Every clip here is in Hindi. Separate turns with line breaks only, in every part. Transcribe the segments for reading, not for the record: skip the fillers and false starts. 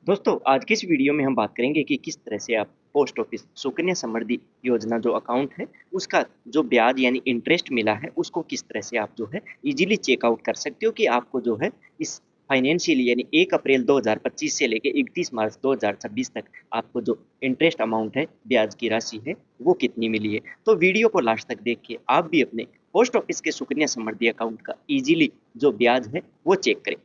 दोस्तों आज की इस वीडियो में हम बात करेंगे कि किस तरह से आप पोस्ट ऑफिस सुकन्या समृद्धि योजना जो अकाउंट है उसका जो ब्याज यानी इंटरेस्ट मिला है उसको किस तरह से आप जो है इजीली चेकआउट कर सकते हो कि आपको जो है इस फाइनेंशियल यानी 1 अप्रैल 2025 से लेके 31 मार्च 2026 तक आपको जो इंटरेस्ट अमाउंट है ब्याज की राशि है वो कितनी मिली है। तो वीडियो को लास्ट तक देख के आप भी अपने पोस्ट ऑफिस के सुकन्या समृद्धि अकाउंट का इजीली जो ब्याज है वो चेक करें।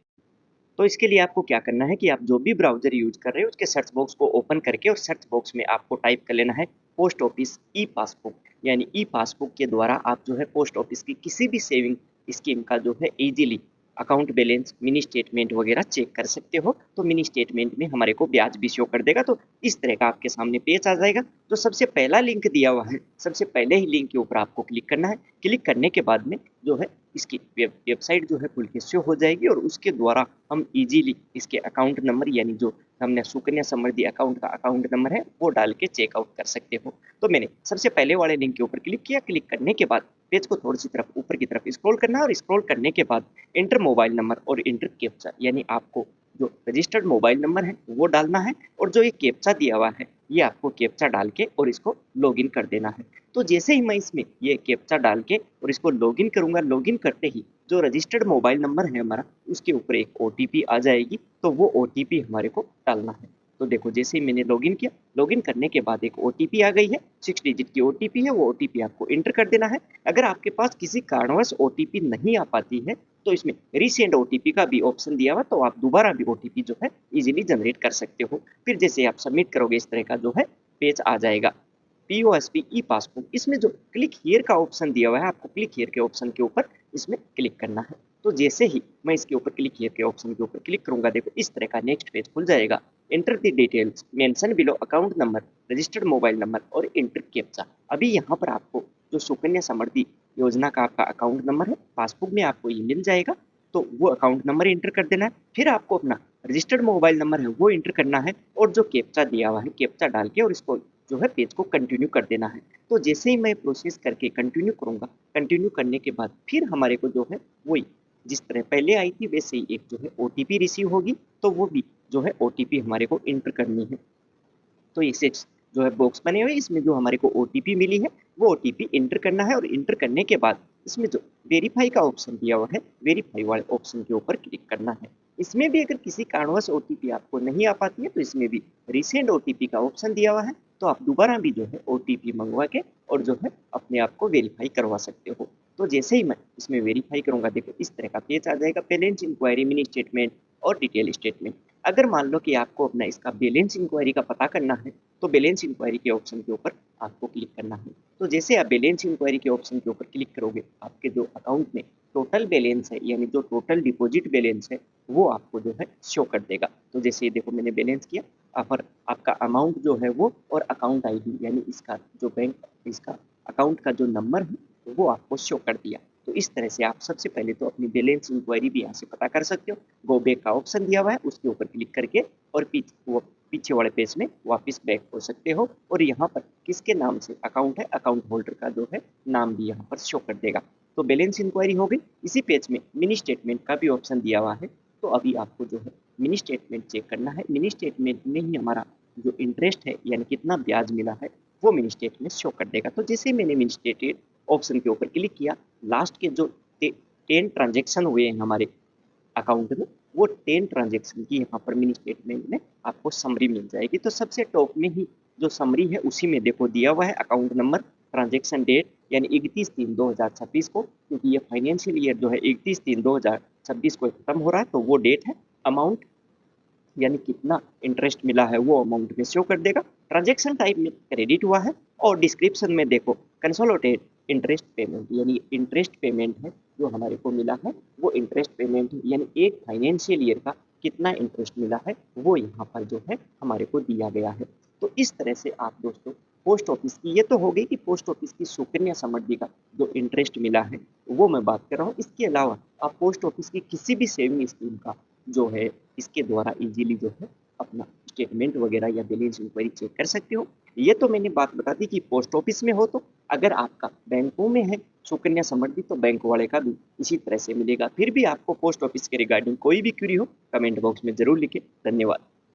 तो इसके लिए आपको क्या करना है कि आप जो भी ब्राउज़र यूज़ कर रहे हो उसके सर्च बॉक्स को ओपन करके और सर्च बॉक्स में आपको टाइप कर लेना है पोस्ट ऑफिस ई पासबुक। यानी ई पासबुक के द्वारा आप जो है पोस्ट ऑफिस की किसी भी सेविंग स्कीम का जो है easily account balance, mini statement वगैरह चेक कर सकते हो। तो मिनी स्टेटमेंट में हमारे को ब्याज भी शो कर देगा। तो इस तरह का आपके सामने पेज आ जाएगा। तो सबसे पहला लिंक दिया हुआ है, सबसे पहले ही लिंक के ऊपर आपको क्लिक करना है। क्लिक करने के बाद में जो है इसकी वेबसाइट जो है खुल के शो हो जाएगी और उसके द्वारा हम इजीली इसके अकाउंट नंबर यानी जो हमने सुकन्या समृद्धि अकाउंट का अकाउंट नंबर है वो डाल के चेकआउट कर सकते हो। तो मैंने सबसे पहले वाले लिंक के ऊपर क्लिक किया। क्लिक करने के बाद पेज को थोड़ी सी तरफ ऊपर की तरफ स्क्रॉल करना है और स्क्रॉल करने के बाद इंटर मोबाइल नंबर और इंटर कैप्चा यानी आपको जो रजिस्टर्ड मोबाइल नंबर है वो डालना है और जो ये कैप्चा दिया हुआ है ये आपको कैप्चा डाल के और इसको लॉगिन कर देना है। तो जैसे ही मैं इसमें ये कैप्चा डाल के और इसको लॉगिन करूंगा, लॉगिन करते ही जो रजिस्टर्ड मोबाइल नंबर है हमारा उसके ऊपर एक ओटीपी आ जाएगी। तो वो ओटीपी हमारे को डालना है। तो देखो जैसे ही मैंने लॉगिन किया, लॉगिन करने के बाद एक ओटीपी आ गई है, 6 डिजिट की ओटीपी है। वो ओटीपी आपको एंटर कर देना है। अगर आपके पास किसी कारणवश ओटीपी नहीं आ पाती है तो इसमें रीसेंड ओटीपी का भी ऑप्शन दिया हुआ, तो आप दोबारा भी ओटीपी जो है इजीली जनरेट कर सकते हो। फिर जैसे आप सबमिट करोगे इस तरह का जो है पेज आ जाएगा। पीओएसपी ई पासबुक, इसमें जो क्लिक हियर का ऑप्शन दिया हुआ है आपको क्लिक हियर के ऑप्शन के ऊपर इसमें क्लिक करना है। तो जैसे ही मैं इसके ऊपर क्लिक हियर के ऑप्शन के ऊपर क्लिक करूंगा, देखो इस तरह का नेक्स्ट पेज खुल जाएगा। Enter the details mention below account number, registered mobile number और एंटर कैप्चा। अभी यहाँ पर आपको जो सुकन्या समृद्धि योजना का आपका अकाउंट नंबर है पासबुक में आपको ये मिल जाएगा। तो वो अकाउंट नंबर एंटर कर देना है। फिर आपको अपना रजिस्टर्ड मोबाइल नंबर है वो एंटर करना है और जो कैप्चा दिया हुआ है कैप्चा डाल के और इसको जो है पेज को कंटिन्यू कर देना है। तो जैसे ही मैं प्रोसेस करके कंटिन्यू करूँगा, कंटिन्यू करने के बाद फिर हमारे को जो है वही जिस तरह पहले आई थी वैसे ही एक जो है ओटीपी रिसीव होगी। तो वो भी जो है ओटीपी हमारे को एंटर करनी है। तो इसे जो है बॉक्स बने हुए इसमें जो हमारे को ओटीपी मिली है वो ओटीपी एंटर करना है और एंटर करने के बाद इसमें जो वेरीफाई का ऑप्शन दिया हुआ है वेरीफाई वाले ऑप्शन के ऊपर क्लिक करना है। इसमें भी अगर किसी कारणवश ओटीपी आपको नहीं आ पाती है तो इसमें भी रिसेंड ओटीपी का ऑप्शन दिया हुआ है। तो आप दोबारा भी जो है ओटीपी मंगवा के और जो है अपने आप को वेरीफाई करवा सकते हो। तो जैसे ही मैं इसमें वेरीफाई करूंगा, देखो इस तरह का पेज आ जाएगा। बैलेंस इंक्वायरी, मिनी स्टेटमेंट और डिटेल स्टेटमेंट। अगर मान लो कि आपको अपना इसका बैलेंस इंक्वायरी का पता करना है तो बैलेंस इंक्वायरी के ऑप्शन के ऊपर आपको क्लिक करना है। तो जैसे आप बैलेंस इंक्वायरी के ऑप्शन के ऊपर क्लिक करोगे, आपके जो अकाउंट में टोटल बैलेंस है यानी जो टोटल डिपॉजिट बैलेंस है वो आपको जो है शो कर देगा। तो जैसे देखो मैंने बैलेंस किया, पर आपका अमाउंट जो है वो और अकाउंट आईडी यानी इसका जो बैंक इसका अकाउंट का जो नंबर है वो आपको शो कर दिया। तो इस तरह से आप सबसे पहले तो अपनी बैलेंस इंक्वायरी भी यहाँ से पता कर सकते हो। गो बैक का ऑप्शन दिया हुआ है उसके ऊपर क्लिक करके और पीछे वाले पेज में वापस बैक हो सकते हो और यहाँ पर किसके नाम से अकाउंट है अकाउंट होल्डर का जो है नाम भी यहाँ पर शो कर देगा। तो बैलेंस इंक्वायरी हो गई। इसी पेज में मिनी स्टेटमेंट का भी ऑप्शन दिया हुआ है। तो अभी आपको जो है मिनी स्टेटमेंट चेक करना है। मिनी स्टेटमेंट में ही हमारा जो इंटरेस्ट है यानी कितना ब्याज मिला है वो मिनी स्टेटमेंट शो कर देगा। तो जैसे मैंने मिनी स्टेटमेंट ऑप्शन के ऊपर क्लिक किया, लास्ट के जो 10 ट्रांजेक्शन हुए हैं हमारे अकाउंट में वो 10 ट्रांजेक्शन की यहाँ पर मिनी स्टेटमेंट में आपको समरी मिल जाएगी। तो सबसे टॉप में ही जो समरी है उसी में देखो दिया हुआ है अकाउंट नंबर, ट्रांजेक्शन डेट यानी 31/3/2026 को, क्योंकि ये फाइनेंशियल ईयर जो है 31/3/2026 को खत्म हो रहा है तो वो डेट है। अमाउंट यानी कितना इंटरेस्ट मिला है वो अमाउंट में शो कर देगा। ट्रांजेक्शन टाइप में क्रेडिट हुआ है और डिस्क्रिप्शन में देखो कंसोलिडेटेड इंटरेस्ट पेमेंट यानी इंटरेस्ट पेमेंट है जो हमारे को मिला है वो इंटरेस्ट पेमेंट है यानी एक फाइनेंशियल ईयर का कितना इंटरेस्ट मिला है वो यहाँ पर जो है हमारे को दिया गया है। तो इस तरह से आप दोस्तों पोस्ट ऑफिस की, ये तो हो गई कि पोस्ट ऑफिस की सुकन्या समृद्धि का जो इंटरेस्ट मिला है वो मैं बात कर रहा हूँ। इसके अलावा आप पोस्ट ऑफिस की किसी भी सेविंग स्कीम का जो है इसके द्वारा इजीली जो है अपना स्टेटमेंट वगैरह या बैलेंस इंक्वायरी चेक कर सकते हो। ये तो मैंने बात बता दी कि पोस्ट ऑफिस में हो। तो अगर आपका बैंकों में है सुकन्या समृद्धि तो बैंक वाले का भी इसी तरह से मिलेगा। फिर भी आपको पोस्ट ऑफिस के रिगार्डिंग कोई भी क्वेरी हो कमेंट बॉक्स में जरूर लिखें। धन्यवाद।